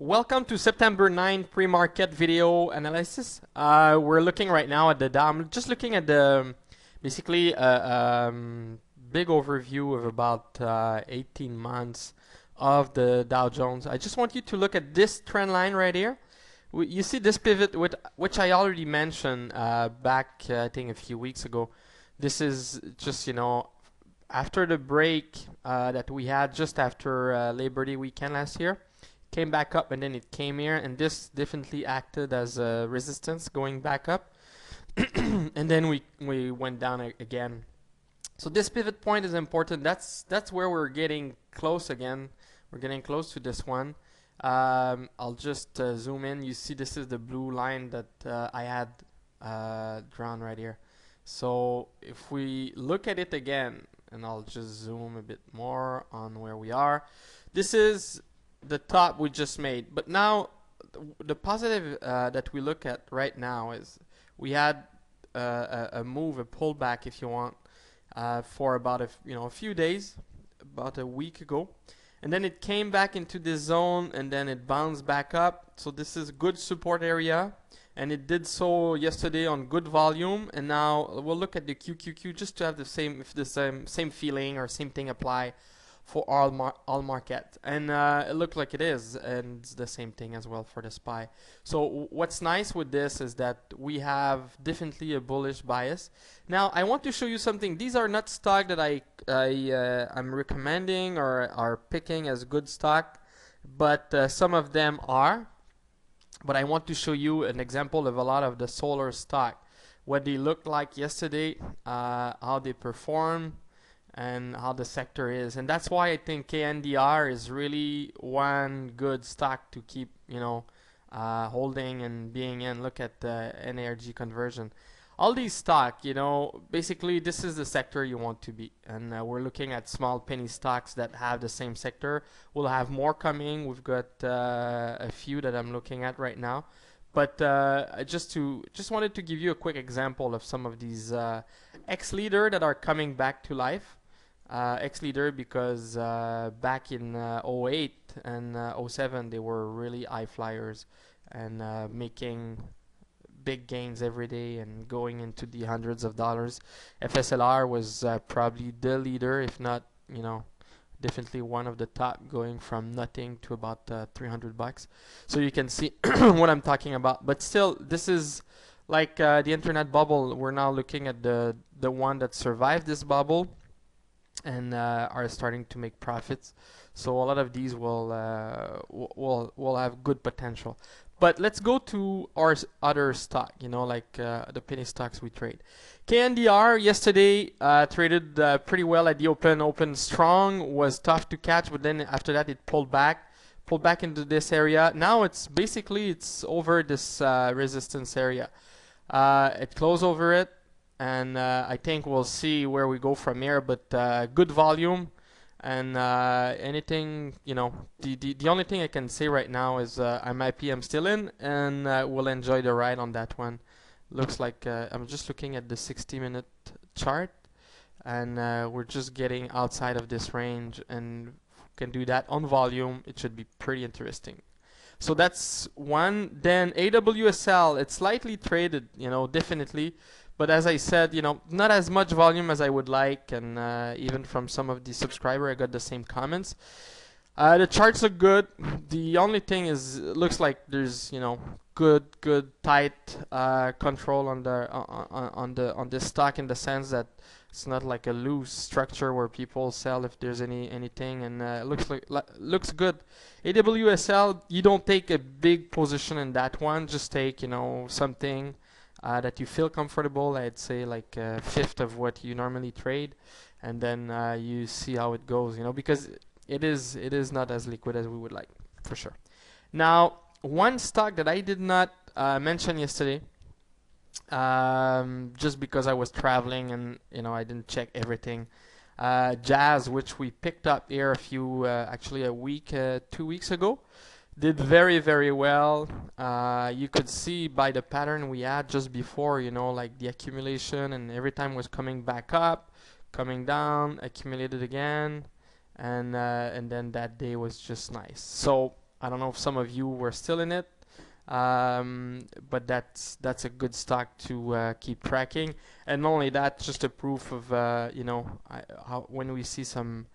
Welcome to September 9 pre-market video analysis. We're looking right now at the Dow. I'm just looking at the basically big overview of about 18 months of the Dow Jones. I just want you to look at this trend line right here. You see this pivot, which I already mentioned back, I think, a few weeks ago. This is just, after the break that we had just after Labor Day weekend last year. Came back up and then it came here, and this definitely acted as a resistance going back up. And then we went down again. So this pivot point is important. That's where we're getting close again. We're getting close to this one. I'll just zoom in. You see this is the blue line that I had drawn right here. So if we look at it again, and I'll just zoom a bit more on where we are. This is the top we just made, but now the positive that we look at right now is we had a move, a pullback if you want, for about a few days, about a week ago, and then it came back into this zone and then it bounced back up. So this is good support area, and it did so yesterday on good volume. And now we'll look at the QQQ just to have the same feeling or same thing apply for all market, and it looked like it is, and it's the same thing as well for the SPY. So what's nice with this is that we have definitely a bullish bias. Now I want to show you something. These are not stock that I'm recommending or are picking as good stock, but some of them are. But I want to show you an example of a lot of the solar stock, what they looked like yesterday, how they perform, and how the sector is. And that's why I think KNDR is really one good stock to keep holding and being in. Look at the energy conversion, all these stock, basically this is the sector you want to be. And we're looking at small penny stocks that have the same sector. We'll have more coming. We've got a few that I'm looking at right now, but I just wanted to give you a quick example of some of these ex-leader that are coming back to life. Ex-leader because back in 08 and 07 they were really high flyers and making big gains every day and going into the hundreds of dollars. FSLR was probably the leader, if not definitely one of the top, going from nothing to about 300 bucks. So you can see what I'm talking about. But still, this is like the internet bubble. We're now looking at the one that survived this bubble and are starting to make profits. So a lot of these will have good potential. But let's go to our other stock, like the penny stocks we trade. KNDR yesterday traded pretty well at the open strong, was tough to catch, but then after that it pulled back into this area. Now it's over this resistance area. It closed over it. And I think we'll see where we go from here, but good volume, and anything, the only thing I can say right now is I'm still in, and we'll enjoy the ride on that one. Looks like I'm just looking at the 60-minute chart, and we're just getting outside of this range, and can do that on volume. It should be pretty interesting. So that's one. Then AWSL, it's slightly traded, definitely. But as I said, not as much volume as I would like, and even from some of the subscribers, I got the same comments. The charts look good. The only thing is, it looks like there's good tight control on this stock, in the sense that it's not like a loose structure where people sell if there's anything, and looks good. AWSL, you don't take a big position in that one. Just take something that you feel comfortable. I'd say like a fifth of what you normally trade, and then you see how it goes, because it is not as liquid as we would like, for sure. Now, one stock that I did not mention yesterday, just because I was traveling and I didn't check everything. Jazz, which we picked up here actually a week, 2 weeks ago. Did very, very well. You could see by the pattern we had just before, like the accumulation, and every time was coming back up, coming down, accumulated again, and then that day was just nice. So I don't know if some of you were still in it, but that's a good stock to keep tracking. And not only that, just a proof of how when we see some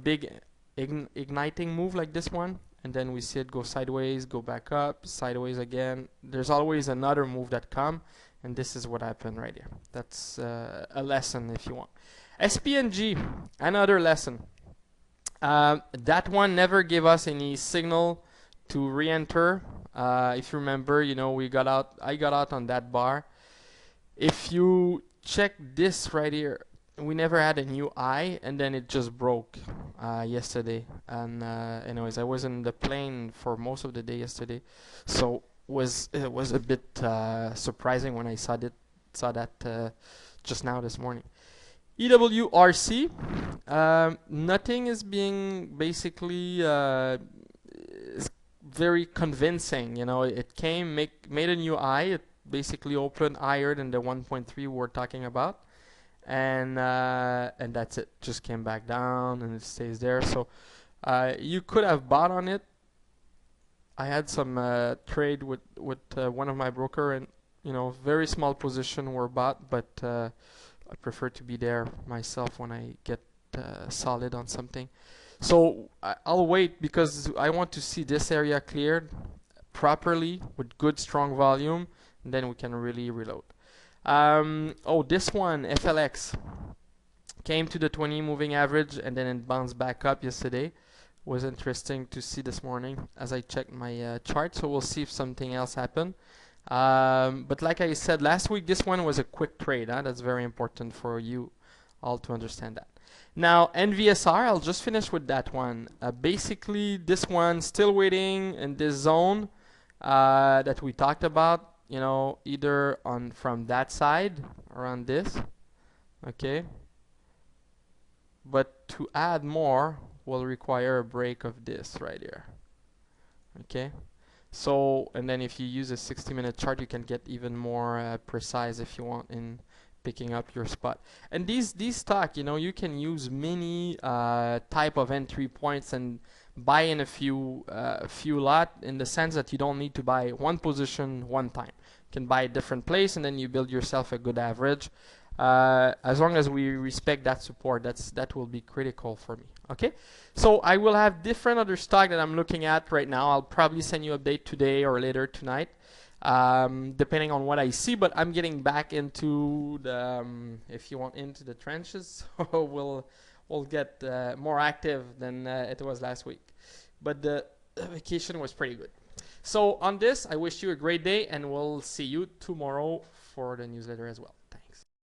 big igniting move like this one, and then we see it go sideways, go back up, sideways again. There's always another move that come, and this is what happened right here. That's a lesson if you want. SPNG, another lesson. That one never gave us any signal to re-enter. If you remember, we got out. I got out on that bar. If you check this right here, we never had a new high, and then it just broke yesterday. And anyways, I was in the plane for most of the day yesterday, so it was a bit surprising when I saw that just now this morning. EWRC, nothing is being basically very convincing. It came, made a new high. It basically opened higher than the 1.3 we're talking about, and that's it. Just came back down and it stays there. So you could have bought on it. I had some trade with one of my broker, and very small position were bought, but I prefer to be there myself when I get solid on something. So I'll wait because I want to see this area cleared properly with good strong volume, and then we can really reload. This one, FLX, came to the 20 moving average and then it bounced back up yesterday. Was interesting to see this morning as I checked my chart, so we'll see if something else happened. But like I said last week, this one was a quick trade. That's very important for you all to understand that. Now, NVSR, I'll just finish with that one. Basically, this one still waiting in this zone that we talked about, either from that side around this, okay? But to add more will require a break of this right here, okay? So, and then if you use a 60-minute chart, you can get even more precise if you want in picking up your spot. And these stock, you can use many type of entry points and buy in a few lot, in the sense that you don't need to buy one position one time. You can buy a different place and then you build yourself a good average. As long as we respect that support, that will be critical for me. Okay, so I will have different other stock that I'm looking at right now. I'll probably send you an update today or later tonight, depending on what I see. But I'm getting back into the, if you want, into the trenches. we'll get more active than it was last week. But the vacation was pretty good. So on this, I wish you a great day, and we'll see you tomorrow for the newsletter as well. Thanks.